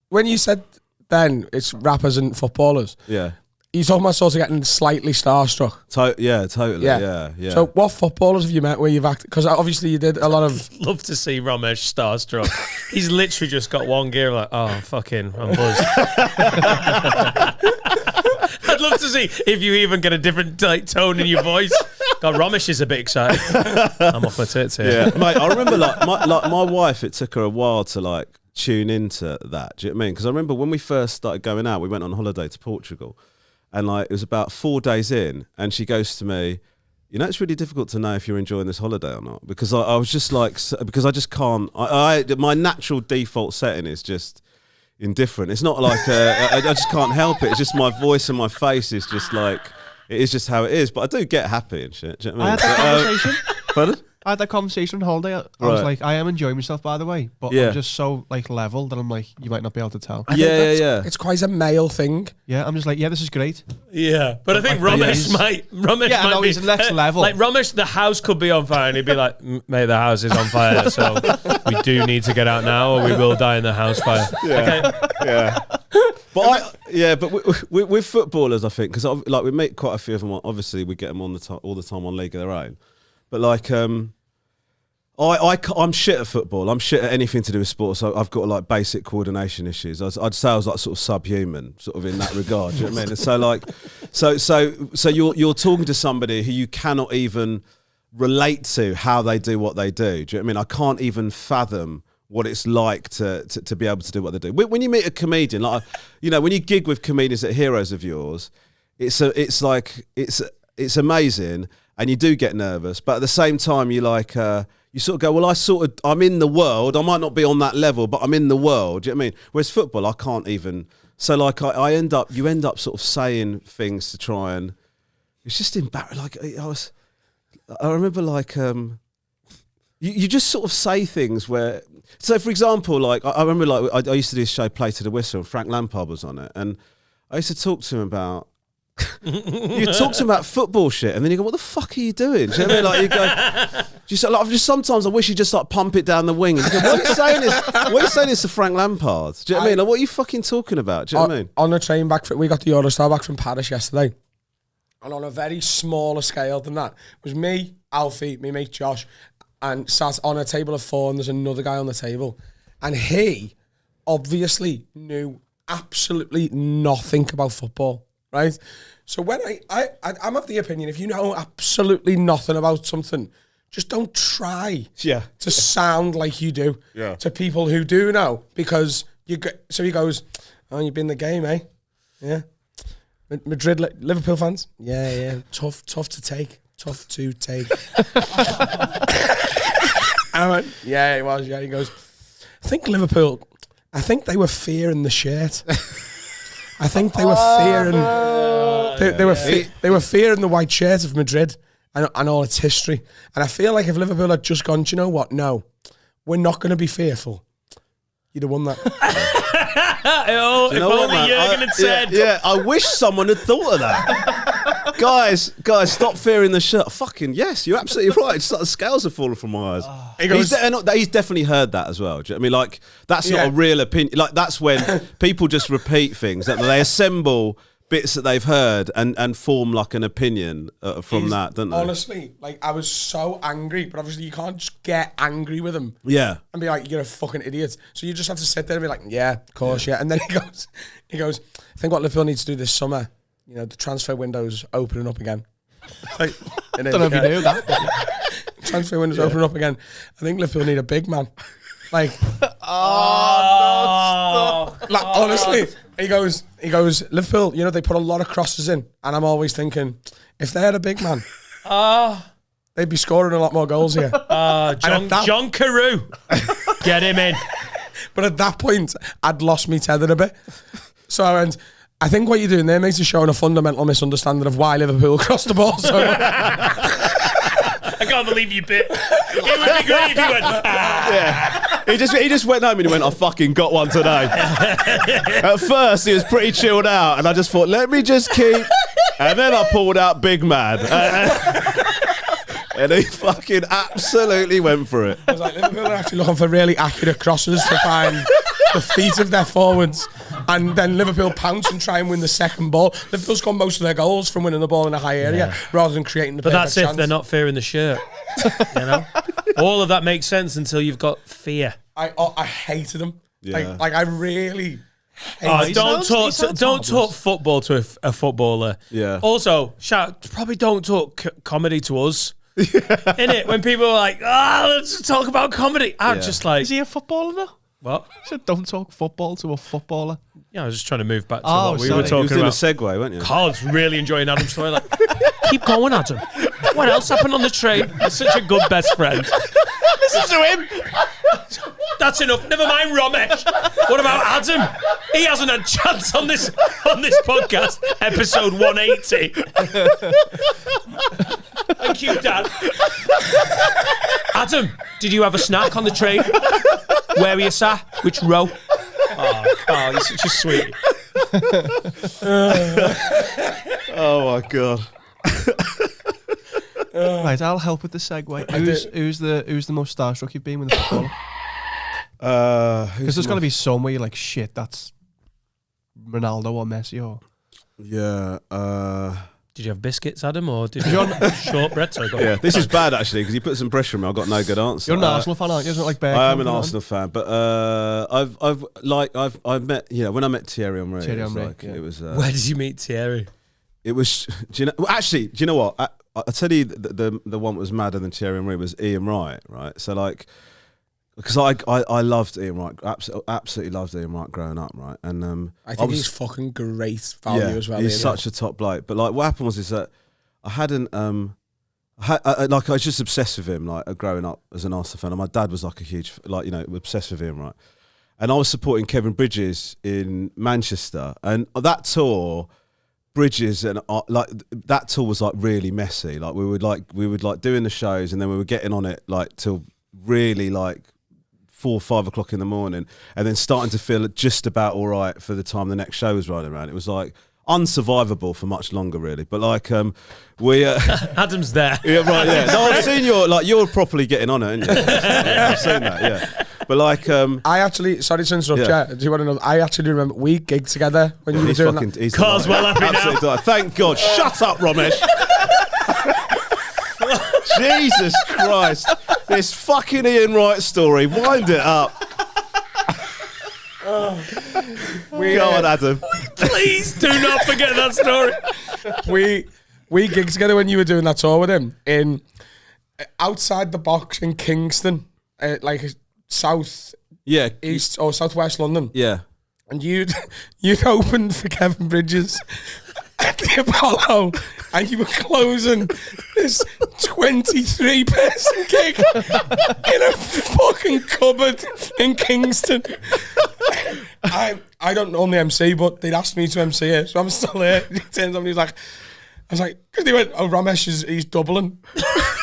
when you said then it's rappers and footballers. Yeah. You're talking about sort of getting slightly starstruck. Yeah, totally. Yeah. So what footballers have you met where you've acted? Because obviously you did a lot of... Love to see Romesh starstruck. He's literally just got one gear like, oh, fucking, I'm buzzed. I'd love to see if you even get a different tone in your voice. God, Romesh is a bit excited. I'm off my tits here. Yeah, mate, I remember my wife, it took her a while to like tune into that. Do you know what I mean? Because I remember when we first started going out, we went on holiday to Portugal. And like it was about 4 days in, and she goes to me, you know, it's really difficult to know if you're enjoying this holiday or not, because I was just like, because I just can't. My natural default setting is just indifferent. It's not like I just can't help it. It's just my voice and my face is just like it is just how it is. But I do get happy and shit. Do you know what I mean? I had that conversation. Pardon? I had that conversation on holiday. I was like, I am enjoying myself, by the way, but I'm just so like level that I'm like, you might not be able to tell. Yeah. It's quite a male thing. Yeah, I'm just like, yeah, this is great. Yeah, but I think Romesh might be he's next level. Like Romesh, the house could be on fire, and he'd be like, "Mate, the house is on fire, so we do need to get out now, or we will die in the house fire." Yeah, okay. Yeah. But with footballers, I think, because like we meet quite a few of them. Obviously, we get them all the time on League of Their Own. But like, I'm shit at football. I'm shit at anything to do with sports. So I've got like basic coordination issues. I'd say I was like sort of subhuman, sort of in that regard. Do you know what I mean? And so like, so you're talking to somebody who you cannot even relate to how they do what they do. Do you know what I mean? I can't even fathom what it's like to be able to do what they do. When you meet a comedian, like, you know, when you gig with comedians that are heroes of yours, it's amazing. And you do get nervous, but at the same time, you like, you sort of go, well, I'm in the world. I might not be on that level, but I'm in the world. Do you know what I mean? Whereas football, I can't even. So like, you end up sort of saying things to try and. It's just embarrassing. Like I remember like, you just sort of say things where. So for example, like I remember like I used to do this show, Play to the Whistle, and Frank Lampard was on it, and I used to talk to him about. You talk to him about football shit, and then you go, "What the fuck are you doing?" Do you know what I mean? Like you go, sometimes I wish you just like pump it down the wing. And you go, "What are you saying this? What are you saying this to Frank Lampard?" Do you know what I mean? Like, what are you fucking talking about? Do you know what I mean? On the train back, we got the Eurostar back from Paris yesterday, and on a very smaller scale than that, it was me, Alfie, me mate Josh, and sat on a table of 4, and there's another guy on the table, and he obviously knew absolutely nothing about football. Right, so when I'm of the opinion, if you know absolutely nothing about something, just don't try to sound like you do to people who do know, because so he goes, "Oh, you've been in the game, eh? Yeah, Madrid, Liverpool fans, yeah, tough to take. I went, yeah, it was. Yeah, he goes, I think Liverpool. I think they were fearing the shirt. I think they were fearing they were fearing the white shirt of Madrid and all its history. And I feel like if Liverpool had just gone, do you know what? No, we're not going to be fearful. You'd have won that. If only Jurgen had said. Yeah, I wish someone had thought of that. Guys, stop fearing the shirt. Fucking yes, you're absolutely right. It's like the scales have fallen from my eyes. He's definitely heard that as well. Do you know what I mean? Like, that's not a real opinion. Like, that's when people just repeat things. That they assemble bits that they've heard and form like an opinion from that, don't they? Honestly, like, I was so angry, but obviously you can't just get angry with him. Yeah. And be like, you're a fucking idiot. So you just have to sit there and be like, yeah, of course, yeah. And then he goes, I think what Liverpool needs to do this summer, you know, the transfer window's opening up again. Like, I don't know if you knew that. Transfer window's opening up again. I think Liverpool need a big man. Like, like, honestly, he goes, Liverpool, you know, they put a lot of crosses in, and I'm always thinking, if they had a big man, they'd be scoring a lot more goals here. John Carew, get him in. But at that point, I'd lost me tether a bit. So I went, I think what you're doing there, mate, is showing a fundamental misunderstanding of why Liverpool crossed the ball so much. I can't believe you bit. It would be great if you went, Yeah. He just went home and he went, I fucking got one today. At first, he was pretty chilled out, and I just thought, let me just keep. And then I pulled out Big Man. And he fucking absolutely went for it. I was like, Liverpool are actually looking for really accurate crosses to find the feet of their forwards, and then Liverpool pounce and try and win the second ball. Liverpool score most of their goals from winning the ball in a high area rather than creating the. But perfect that's if chance. they're not fearing the shirt. You know, all of that makes sense until you've got fear. I hated them. Yeah. Like I really. Don't talk football to a footballer. Yeah. Also, probably don't talk comedy to us. Innit? When people are like, let's talk about comedy. I'm just like, Is he a footballer though? what? He said, don't talk football to a footballer. Yeah, I was just trying to move back to Oh, what we sorry. were You talking was doing a about. segue, weren't you? Carl's really enjoying Adam's story. Like, keep going, Adam. What else happened on the train? He's such a good best friend. Listen to him. That's enough. Never mind Romesh. What about Adam? He hasn't had a chance on this podcast. Episode 180. Thank you, Dad. Adam, did you have a snack on the train? Where were you sat? Which row? Oh, Carl, you're such a sweetie. Oh my god. Right, I'll help with the segue. Who's the most starstruck you've been with a footballer? Because there's got to be some where you're like, shit, that's Ronaldo or Messi or. Yeah. Did you have biscuits, Adam, or did you have shortbread? Sorry, Yeah, this is bad actually because you put some pressure on me. I've got no good answer. You're an Arsenal fan, aren't you? Isn't it like I am an Arsenal fan, but I've met when I met Thierry Henry. Thierry Henry, It was Where did you meet Thierry? It was. Do you know? Well, actually, do you know what? I tell you, the one that was madder than Thierry Henry was Ian Wright, right? So like, because I loved Ian Wright, absolutely loved Ian Wright growing up, right? And I think he's fucking great value as well. He's such a top bloke. But like, what happened was that I hadn't I was just obsessed with him like growing up as an Arsenal fan. And my dad was like a huge obsessed with him, right? And I was supporting Kevin Bridges in Manchester, and that tour. Bridges and like that tour was like really messy. Like we would doing the shows and then we were getting on it like till really like 4 or 5 o'clock in the morning, and then starting to feel just about all right for the time the next show was rolling around. It was like unsurvivable for much longer, really. But like we Adam's there. Yeah, right. Yeah. No, I've seen you're properly getting on it, haven't you? Yeah, I've seen that. Yeah. But like, I actually, sorry to interrupt you. Do you want to know? I actually remember we gigged together when you were doing that. Carl's well happy now. Absolutely delighted. Thank God. Shut up, Romesh. Jesus Christ. This fucking Ian Wright story. Wind it up. Go on, Adam. Please do not forget that story. We gigged together when you were doing that tour with him in outside the box in Kingston, like south east or southwest London. Yeah. And you'd opened for Kevin Bridges at the Apollo, and you were closing this 23-person gig in a fucking cupboard in Kingston. I don't normally MC, but they'd asked me to MC it, so I'm still here. He turns on me, I was like, because they went, oh, Romesh he's doubling.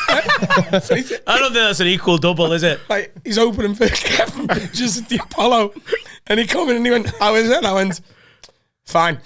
I don't think that's an equal double, is it? Like, he's opening for Kevin Bridges at the Apollo, and he come in and he went, how is it? And I went, fine.